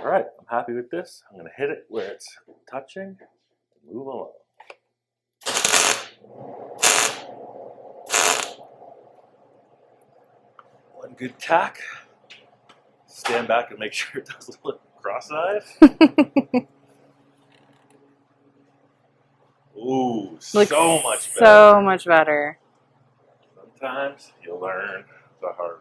All right, I'm happy with this. I'm going to hit it where it's touching and move along. One good tack. Stand back and make sure it doesn't look cross-eyed. Ooh, Looks so much better. So much better. Sometimes you learn the hard way.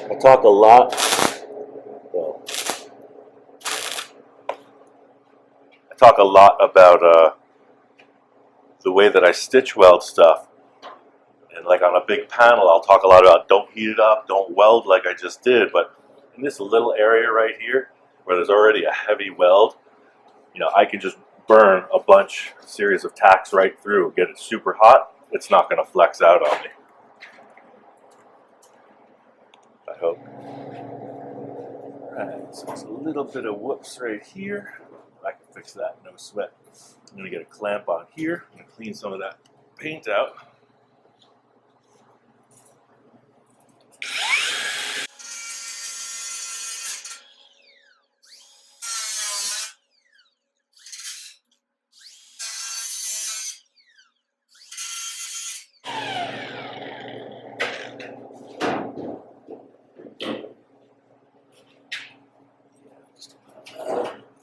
I talk a lot. Well, I talk a lot about the way that I stitch weld stuff, and like on a big panel, I'll talk a lot about don't heat it up, don't weld like I just did. But in this little area right here, where there's already a heavy weld, you know, I can just burn a series of tacks right through, get it super hot. It's not going to flex out on me. I hope. Alright, so there's a little bit of whoops right here. I can fix that, no sweat. I'm going to get a clamp on here. I'm going to clean some of that paint out.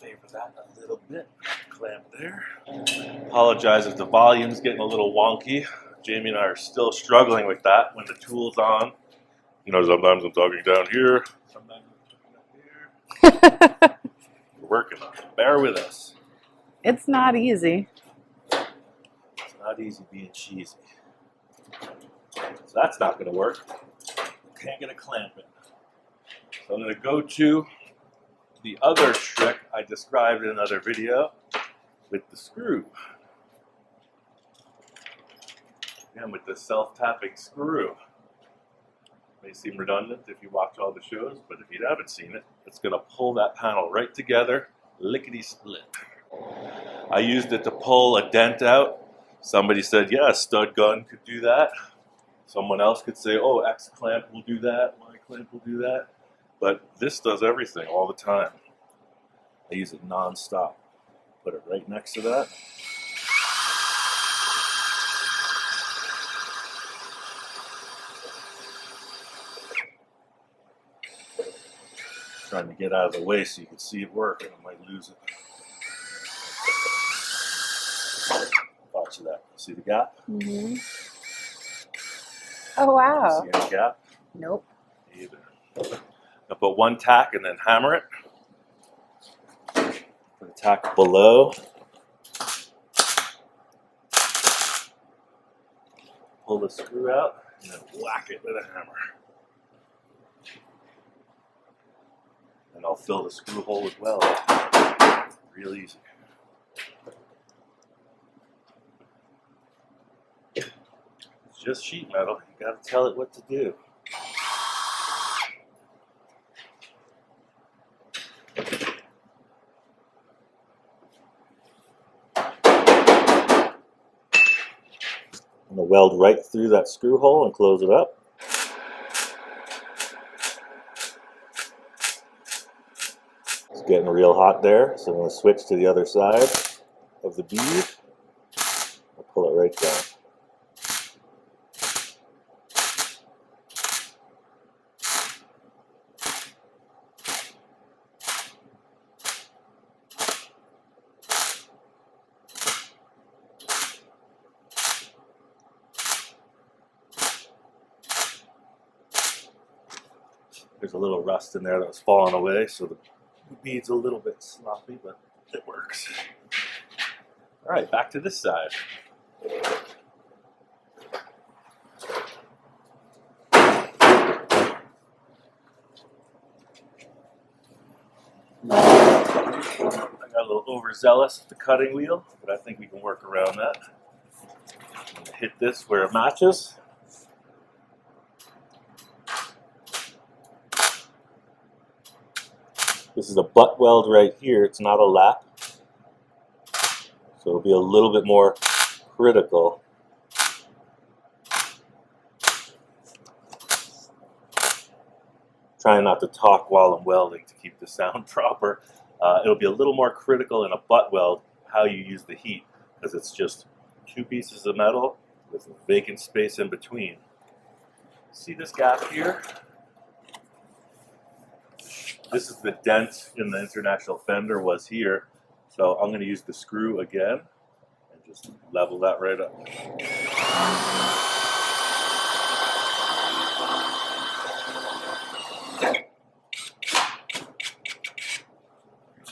Favor that a little bit. Clamp there. Apologize if the volume's getting a little wonky. Jamie and I are still struggling with that when the tool's on. You know, sometimes I'm talking down here, sometimes I'm talking up here. We're working on it. Bear with us. It's not easy. It's not easy being cheesy. So that's not going to work. Can't get a clamp in. So I'm going to go to the other trick I described in another video with the screw. Again, with the self-tapping screw. May seem redundant if you watch all the shows, but if you haven't seen it, it's going to pull that panel right together, lickety-split. I used it to pull a dent out. Somebody said, yeah, a stud gun could do that. Someone else could say, oh, X clamp will do that, Y clamp will do that. But this does everything all the time. I use it non-stop. Put it right next to that. Trying to get out of the way so you can see it work, and I might lose it. Watch that. See the gap? Mm-hmm. Oh, wow. See any gap? Nope. Either. I'll put one tack and then hammer it. Put a tack below. Pull the screw out and then whack it with a hammer. And I'll fill the screw hole as well. Real easy. It's just sheet metal. You gotta tell it what to do. I'm gonna weld right through that screw hole and close it up. It's getting real hot there, so I'm going to switch to the other side of the bead. I'll pull it right down. There's a little rust in there that was falling away, so the bead's a little bit sloppy, but it works. All right, back to this side. I got a little overzealous with the cutting wheel, but I think we can work around that. Hit this where it matches. This is a butt weld right here. It's not a lap. So it'll be a little bit more critical. Trying not to talk while I'm welding to keep the sound proper. It'll be a little more critical in a butt weld how you use the heat, because it's just two pieces of metal with a vacant space in between. See this gap here? This is the dent in the international fender was here. So I'm going to use the screw again and just level that right up.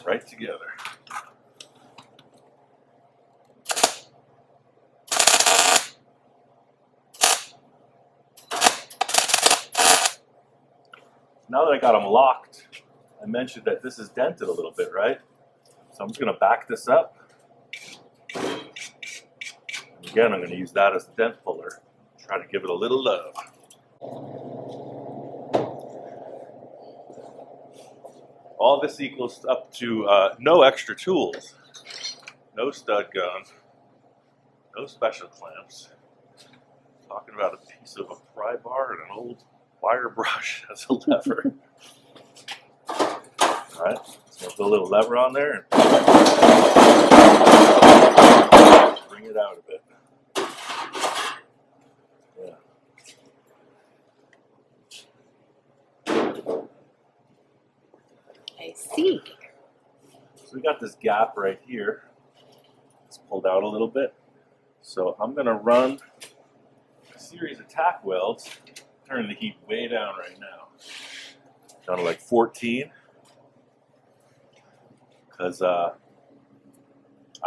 Right together. Now that I got them locked, I mentioned that this is dented a little bit, right? So I'm just going to back this up. And again, I'm going to use that as the dent puller. Try to give it a little love. All this equals up to no extra tools, no stud gun, no special clamps. Talking about a piece of a pry bar and an old wire brush as a lever. All right, so put a little lever on there and bring it out a bit. I see. So we got this gap right here. It's pulled out a little bit. So I'm going to run a series of tack welds. Turn the heat way down right now. Down to like 14. Because I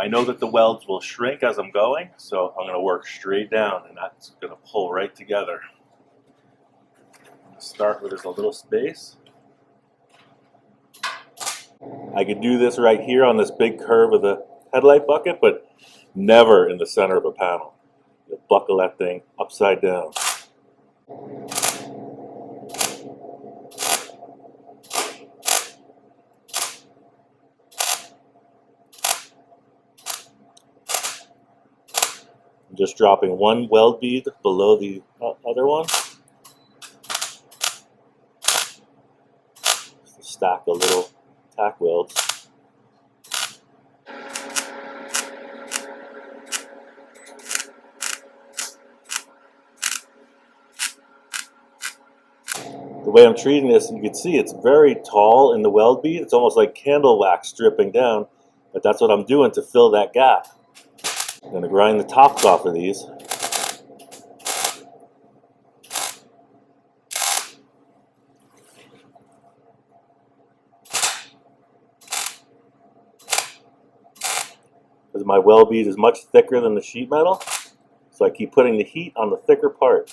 know that the welds will shrink as I'm going. So I'm going to work straight down and that's going to pull right together. I'm going to start where there's a little space. I could do this right here on this big curve of the headlight bucket, but never in the center of a panel. You'll buckle that thing upside down. I'm just dropping one weld bead below the other one. Just to stack a little tack welds. The way I'm treating this, you can see it's very tall in the weld bead. It's almost like candle wax dripping down, but that's what I'm doing to fill that gap. I'm going to grind the tops off of these. Because my weld bead is much thicker than the sheet metal, so I keep putting the heat on the thicker part.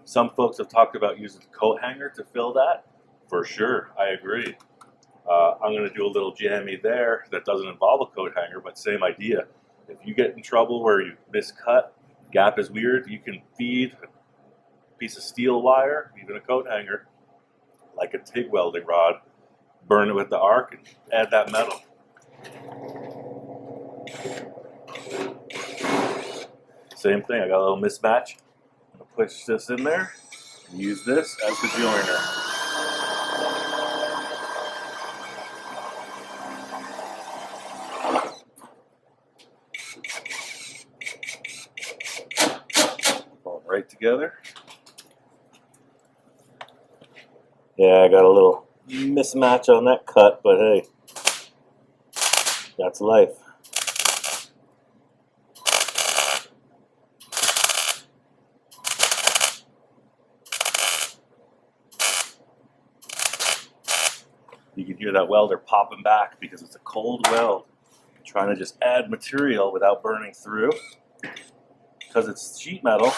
Some folks have talked about using the coat hanger to fill that. For sure, I agree. I'm going to do a little jammy there that doesn't involve a coat hanger, but same idea. If you get in trouble where you miscut, gap is weird, you can feed a piece of steel wire, even a coat hanger, like a TIG welding rod, burn it with the arc, and add that metal. Same thing, I got a little mismatch. I'm going to push this in there, and use this as the joiner. Right together. Yeah, I got a little mismatch on that cut, but hey, that's life. You can hear that welder popping back because it's a cold weld. I'm trying to just add material without burning through. Because it's sheet metal,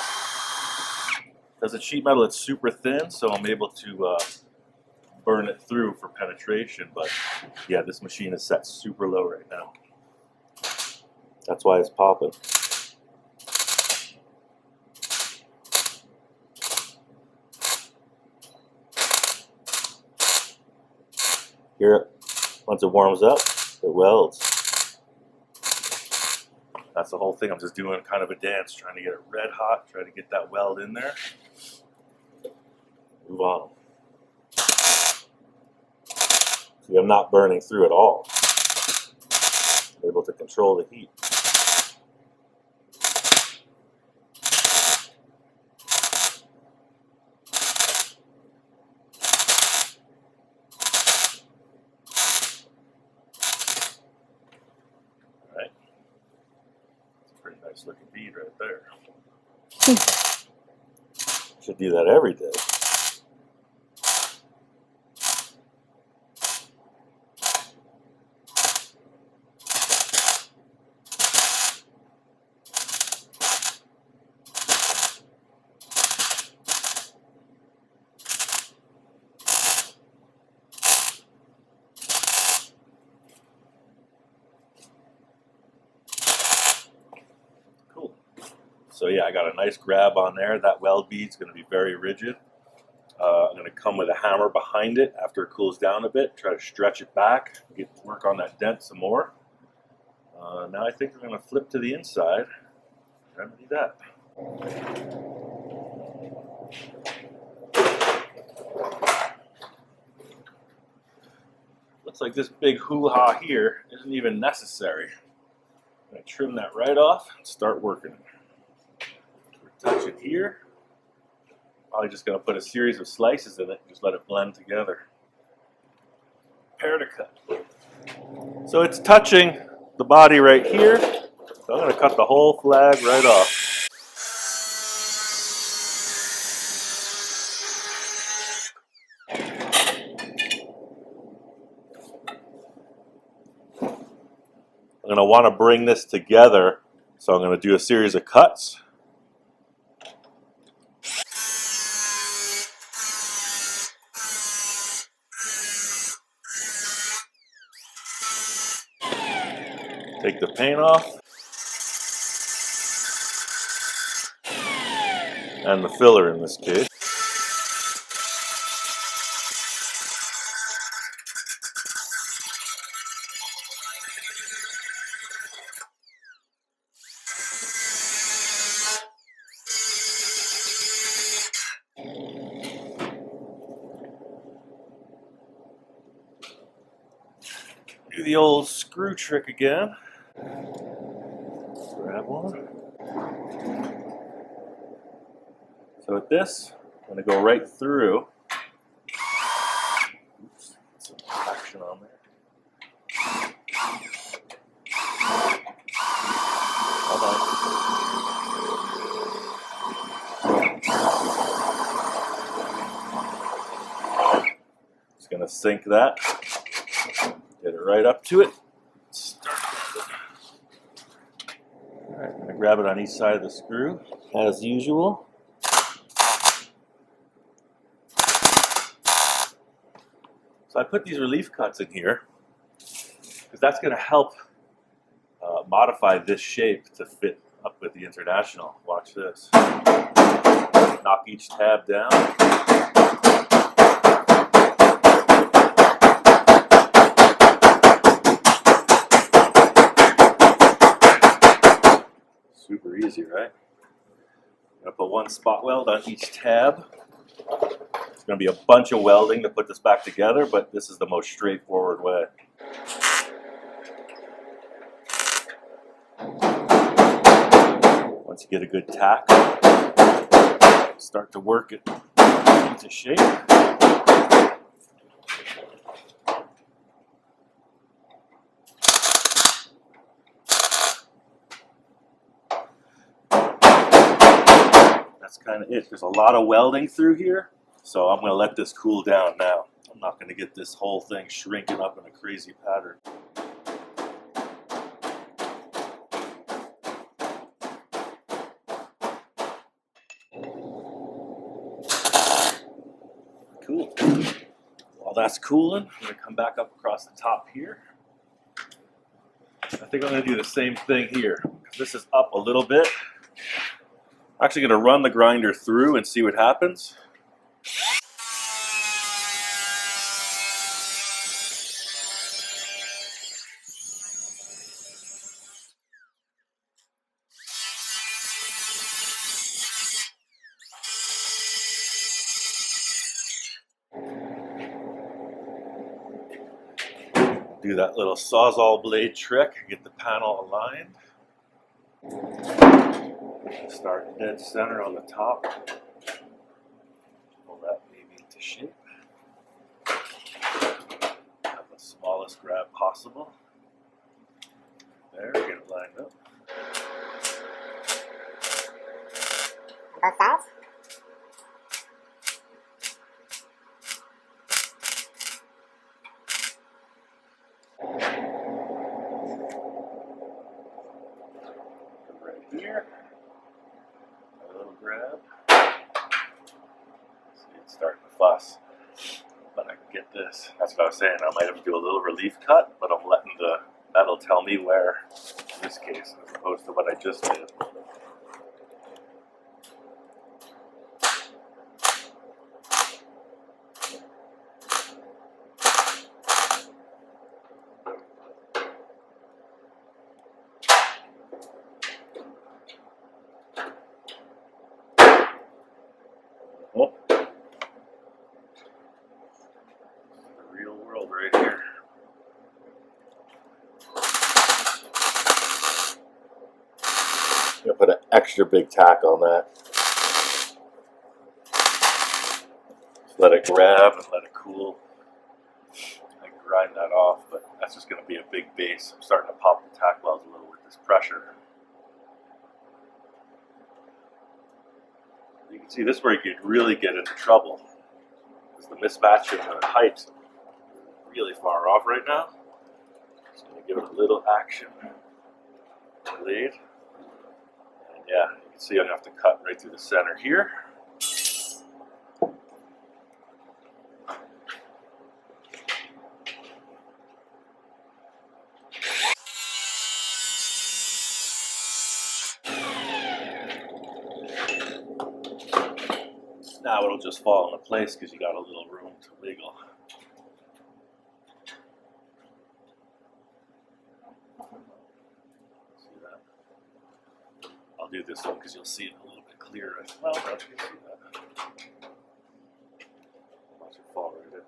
it's super thin, so I'm able to burn it through for penetration, but yeah, this machine is set super low right now. That's why it's popping. Hear it? Once it warms up, it welds. That's the whole thing. I'm just doing kind of a dance, trying to get it red hot, trying to get that weld in there. Move on. See, I'm not burning through at all. I'm able to control the heat. All right. That's a pretty nice looking bead right there. Should do that every day. Cool. So yeah, I got a nice grab on there. That weld bead's going to be very rigid. I'm going to come with a hammer behind it after it cools down a bit, try to stretch it back, work on that dent some more. Now I think we're going to flip to the inside, remedy that. Looks like this big hoo-ha here isn't even necessary. I'm going to trim that right off and start working. Touch it here. Probably just going to put a series of slices in it, just let it blend together. Prepare to cut. So it's touching the body right here, so I'm going to cut the whole flag right off. I'm going to want to bring this together, so I'm going to do a series of cuts. Take the paint off. And the filler in this case. Do the old screw trick again. Grab one. So with this, I'm going to go right through. Oops, some action on there. Hold on. Just going to sink that. Get it right up to it. Alright, I'm going to grab it on each side of the screw, as usual. So I put these relief cuts in here, because that's going to help modify this shape to fit up with the International. Watch this. Knock each tab down. Super easy, right? I'm going to put one spot weld on each tab. It's going to be a bunch of welding to put this back together, but this is the most straightforward way. Once you get a good tack, start to work it into shape. That's kind of it. There's a lot of welding through here, so I'm going to let this cool down now. I'm not going to get this whole thing shrinking up in a crazy pattern. Cool. While that's cooling, I'm going to come back up across the top here. I think I'm going to do the same thing here. This is up a little bit. I'm actually going to run the grinder through and see what happens. Do that little sawzall blade trick, get the panel aligned. Start dead center on the top. Pull that baby into shape. Have the smallest grab possible. There, get it lined up. Both sides. Right here. A little grab. See, it's starting to fuss. But I can get this. That's what I was saying. I might have to do a little relief cut, but I'm letting the metal tell me where, in this case, as opposed to what I just did. Oh. The real world right here. I'm gonna put an extra big tack on that. Just let it grab and let it cool. I can grind that off, but that's just gonna be a big base. I'm starting to pop the tack welds a little with this pressure. You can see this is where you could really get into trouble, because the mismatch in the height is really far off right now. Just going to give it a little action. Blade. And yeah, you can see I have to cut right through the center here. Now it'll just fall into place because you got a little room to wiggle. See that? I'll do this one because you'll see it a little bit clearer. Well, you see that. Watch it fall right in.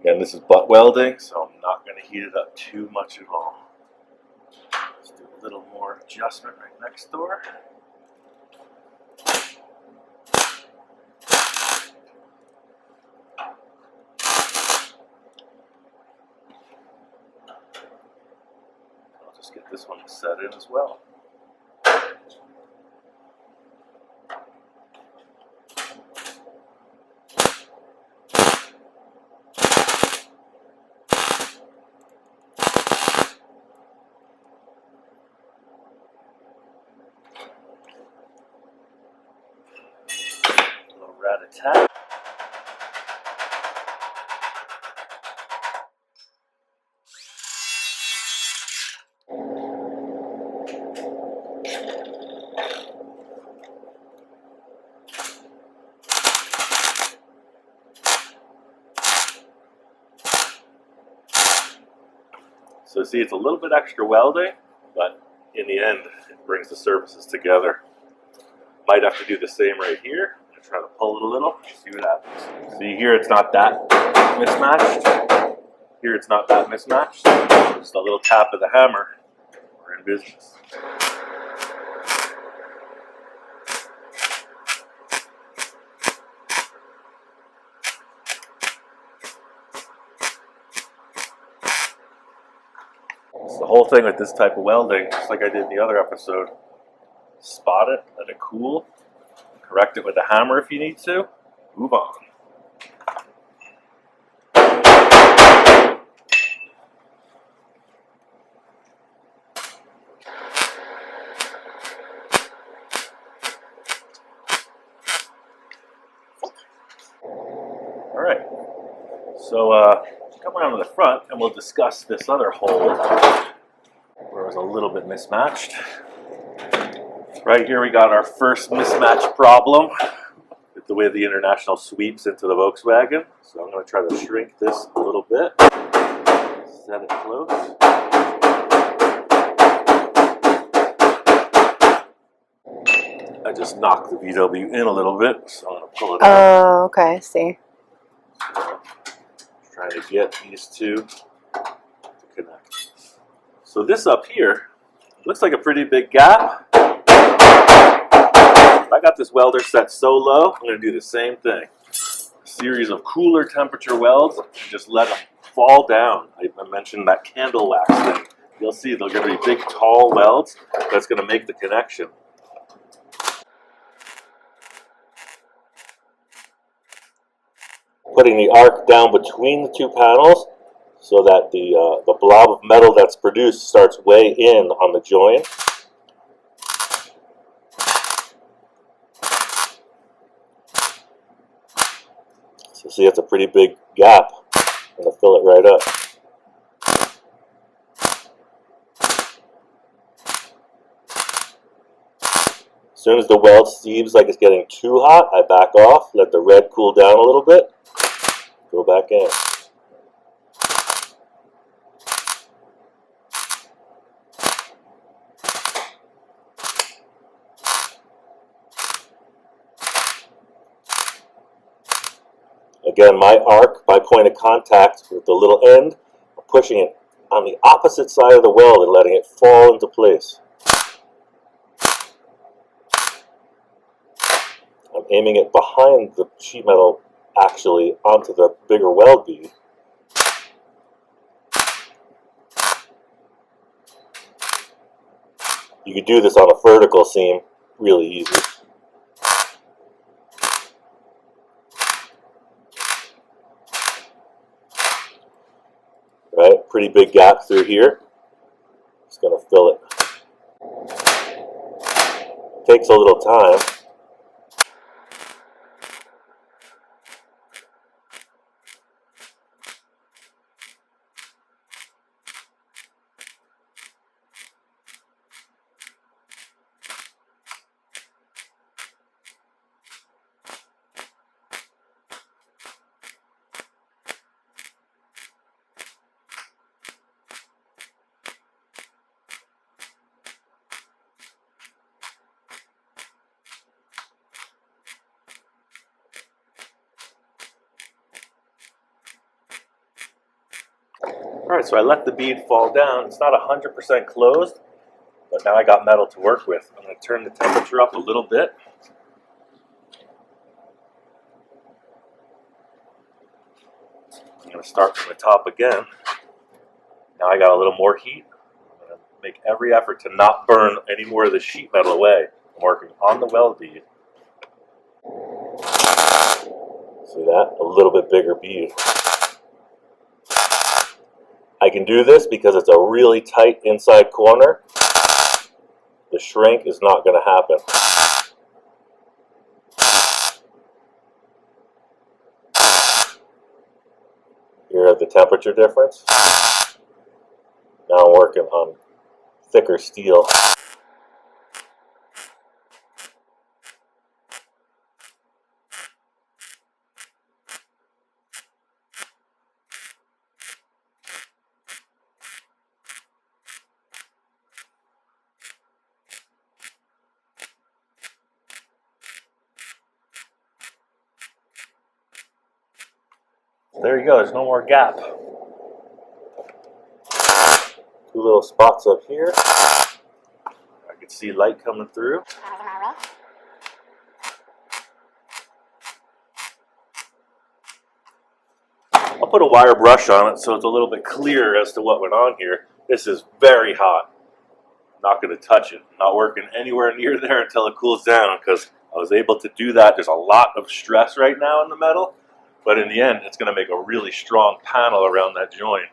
Again, this is butt welding, so I'm not going to heat it up too much at all. Just do a little more adjustment right next door. I'll just get this one set in as well. Rat-a-tat. So see, it's a little bit extra welding, but in the end, it brings the surfaces together. Might have to do the same right here. Try to pull it a little, see what happens. See here, it's not that mismatched. Here, it's not that mismatched. Just a little tap of the hammer. We're in business. It's the whole thing with this type of welding, just like I did in the other episode. Spot it, let it cool. Correct it with a hammer if you need to. Move on. All right, so come around to the front and we'll discuss this other hole where it was a little bit mismatched. Right here we got our first mismatch problem with the way the International sweeps into the Volkswagen. So I'm going to try to shrink this a little bit, set it close. I just knocked the VW in a little bit, so I'm going to pull it out. Oh, okay, I see. Trying to get these two to connect. So this up here looks like a pretty big gap. I got this welder set so low, I'm going to do the same thing. A series of cooler temperature welds and just let them fall down. I mentioned that candle wax thing. You'll see they're going to be big, tall welds that's going to make the connection. Putting the arc down between the two panels so that the blob of metal that's produced starts way in on the joint. So see, it's a pretty big gap. I'm going to fill it right up. As soon as the weld seems like it's getting too hot, I back off, let the red cool down a little bit, go back in. Again, my arc, my point of contact with the little end, I'm pushing it on the opposite side of the weld and letting it fall into place. I'm aiming it behind the sheet metal, actually, onto the bigger weld bead. You could do this on a vertical seam really easy. Right, pretty big gap through here. Just going to fill it. Takes a little time. Alright, so I let the bead fall down. It's not 100% closed, but now I got metal to work with. I'm going to turn the temperature up a little bit. I'm going to start from the top again. Now I got a little more heat. I'm going to make every effort to not burn any more of the sheet metal away. I'm working on the weld bead. See that? A little bit bigger bead. I can do this because it's a really tight inside corner. The shrink is not going to happen. Hear the temperature difference? Now I'm working on thicker steel. There you go, there's no more gap. Two little spots up here. I can see light coming through. I'll put a wire brush on it so it's a little bit clearer as to what went on here. This is very hot. Not going to touch it. Not working anywhere near there until it cools down because I was able to do that. There's a lot of stress right now in the metal, but in the end it's going to make a really strong panel around that joint.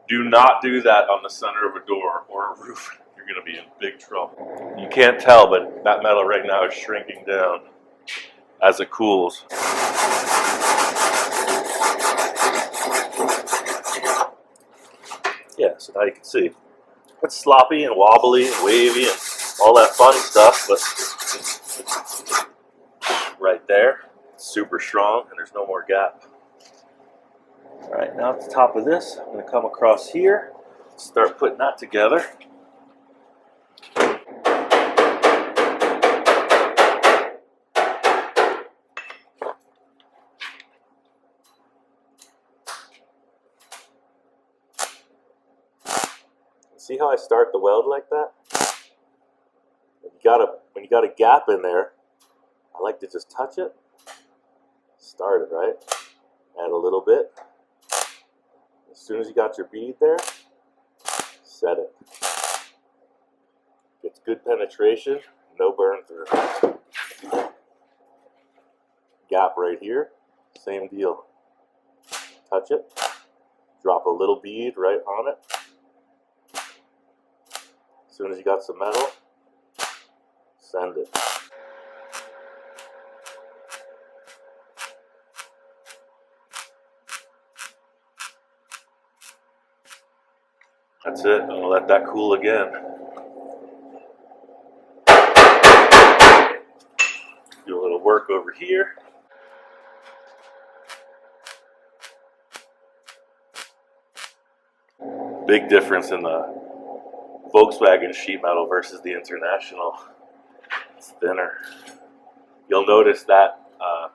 Do not do that on the center of a door or a roof. You're going to be in big trouble. You can't tell, but that metal right now is shrinking down as it cools. Yeah, so now you can see it's sloppy and wobbly and wavy and all that fun stuff, but right there, it's super strong and there's no more gap. All right, now at the top of this, I'm going to come across here, start putting that together. See how I start the weld like that? When you got a gap in there, I like to just touch it, start it, right? Add a little bit. As soon as you got your bead there, set it. Gets good penetration, no burn through. Gap right here, same deal. Touch it, drop a little bead right on it. As soon as you got some metal, send it. That's it, I'll let that cool again. Do a little work over here. Big difference in the Volkswagen sheet metal versus the International. It's thinner. You'll notice that a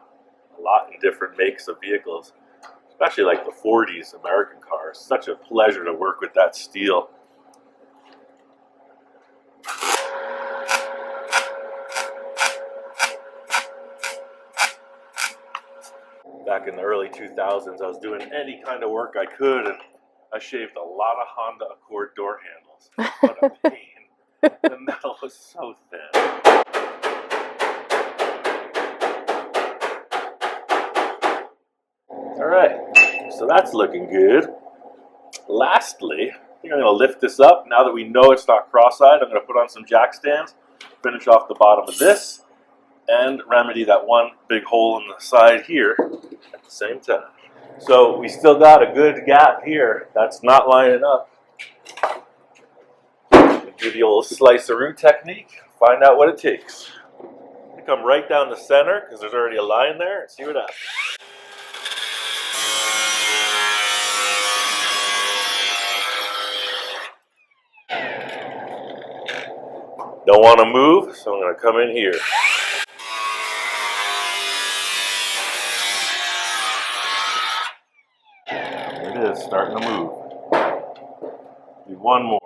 lot in different makes of vehicles, especially like the 40s American cars. Such a pleasure to work with that steel. Back in the early 2000s, I was doing any kind of work I could, and I shaved a lot of Honda Accord door handles. What a pain. The metal was so thin. Alright, so that's looking good. Lastly, I think I'm going to lift this up. Now that we know it's not cross-eyed, I'm going to put on some jack stands, finish off the bottom of this, and remedy that one big hole in the side here at the same time. So we still got a good gap here that's not lining up. Do the old sliceroo technique, find out what it takes. Come right down the center because there's already a line there and see what happens. Don't want to move, so I'm going to come in here. There it is, starting to move. Do one more.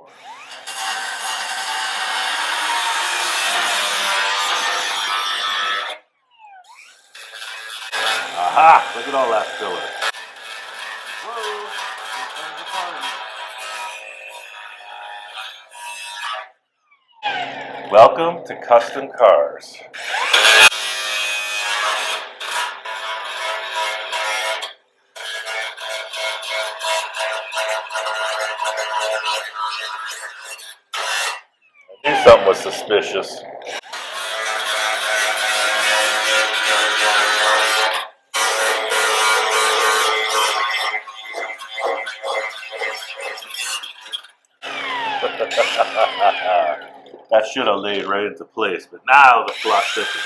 Aha! Look at all that filler. Whoa! Welcome to custom cars. I knew something was suspicious. That should have laid right into place, but now the plot thickens.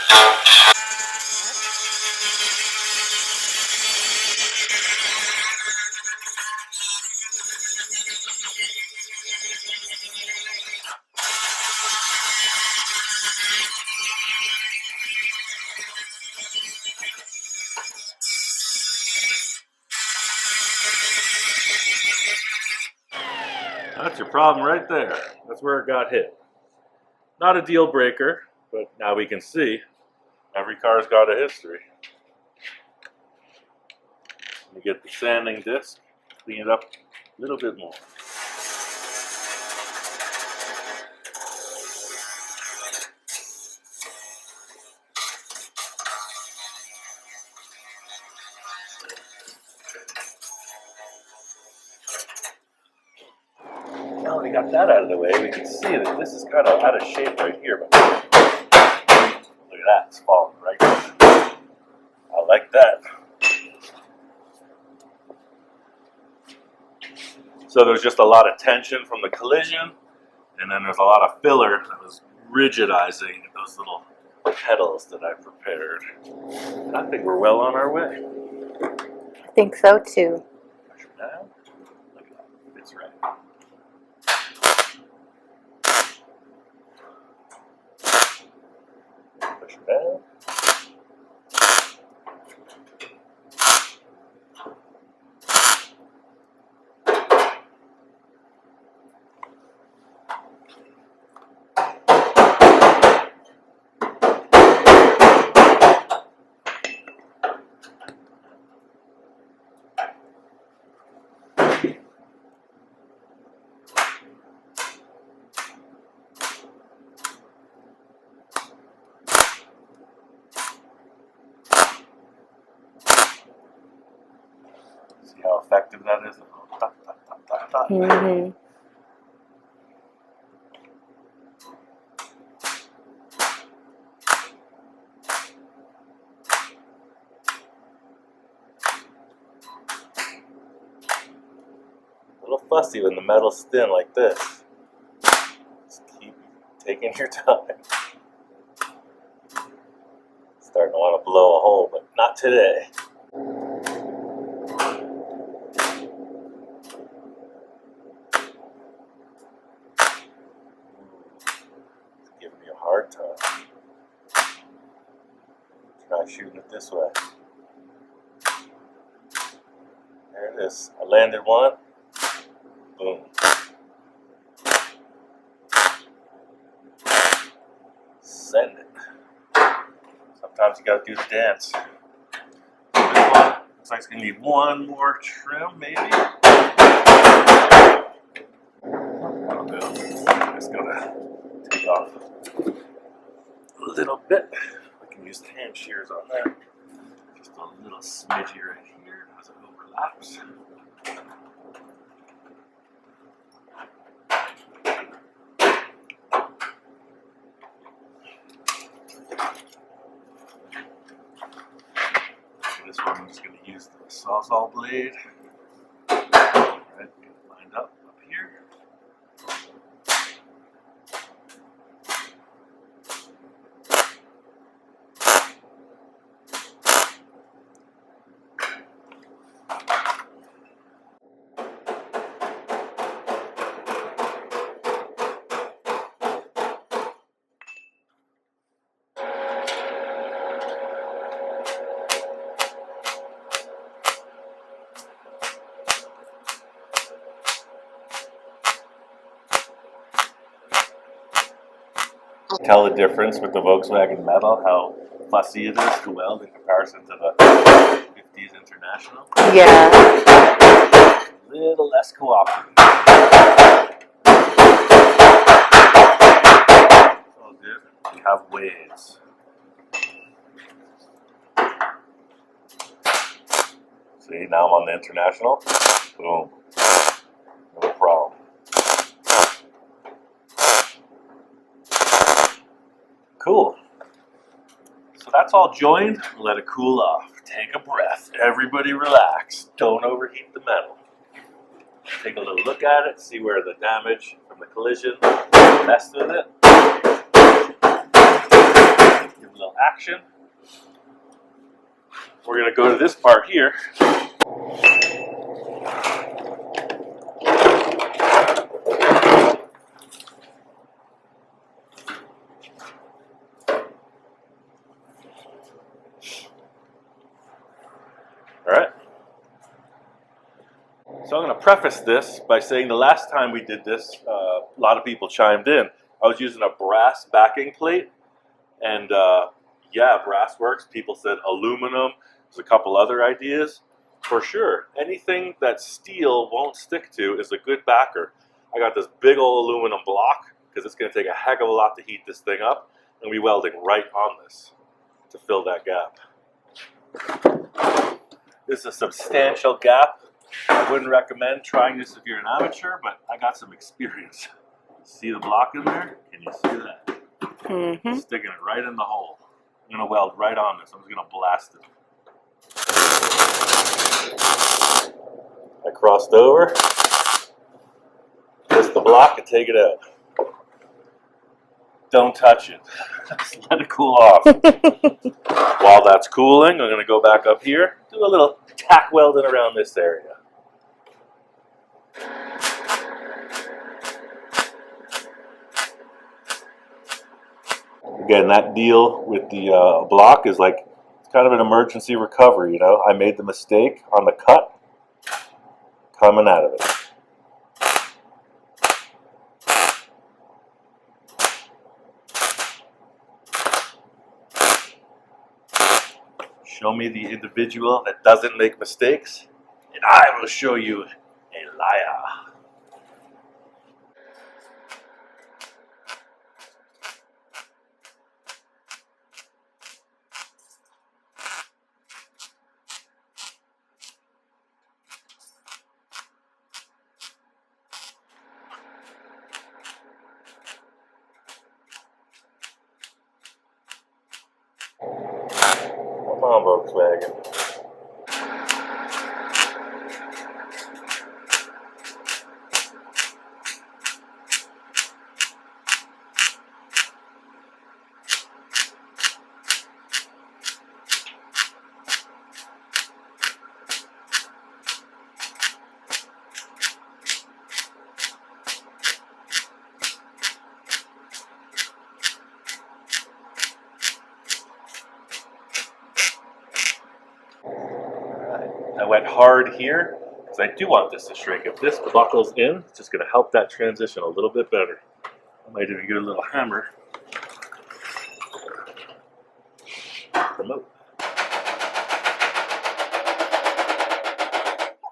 That's your problem right there. That's where it got hit. Not a deal breaker, but now we can see every car's got a history. You get the sanding disc, clean it up a little bit more. Now that we got that out of the way, we can see that this is kind of out of shape right here. But look at that, it's falling right down. I like that. So there's just a lot of tension from the collision, and then there's a lot of filler that was rigidizing those little pedals that I prepared. And I think we're well on our way. I think so too. Push it down. Look at that. It's right. Push it down. See how effective that is? Mm-hmm. A little fussy when the metal's thin like this. Just keep taking your time. Starting to want to blow a hole, but not today. It's giving me a hard time. Try shooting it this way. There it is. I landed one. Boom. Send it. Sometimes you gotta do the dance. So this one looks like it's gonna need one more trim, maybe. That'll do. Just gonna take off a little bit. I can use the hand shears on that. Just a little smidgy right here as it overlaps. This one I'm just going to use the Roussel blade. Alright, get it lined up here. Tell the difference with the Volkswagen metal, how fussy it is to weld in comparison to the 50s International. Yeah. A little less cooperative. All good. We have waves. See, now I'm on the International. Boom. No problem. Cool. So that's all joined. Let it cool off. Take a breath. Everybody relax. Don't overheat the metal. Take a little look at it. See where the damage from the collision messed with it. Give a little action. We're going to go to this part here. Alright. So I'm going to preface this by saying the last time we did this, a lot of people chimed in. I was using a brass backing plate, and yeah, brass works. People said aluminum. There's a couple other ideas. For sure, anything that steel won't stick to is a good backer. I got this big old aluminum block because it's going to take a heck of a lot to heat this thing up, and we're welding right on this to fill that gap. This is a substantial gap. I wouldn't recommend trying this if you're an amateur, but I got some experience. See the block in there? Can you see that? Mm-hmm. Sticking it right in the hole. I'm going to weld right on this. I'm just going to blast it. I crossed over. block and take it out. Don't touch it. Just let it cool off. While that's cooling, I'm going to go back up here, do a little tack welding around this area. Again, that deal with the block is like, it's kind of an emergency recovery, you know. I made the mistake on the cut, coming out of it. Show me the individual that doesn't make mistakes, and I will show you a liar. Come on, Volkswagen. I went hard here because I do want this to shrink. If this buckles in, it's just going to help that transition a little bit better. I might even get a little hammer. Promote.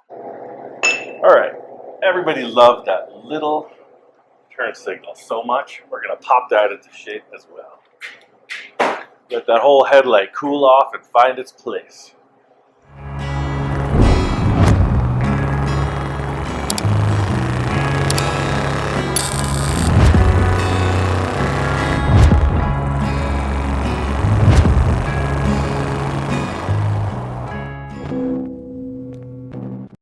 All right, everybody loved that little turn signal so much, we're going to pop that into shape as well. Let that whole headlight cool off and find its place.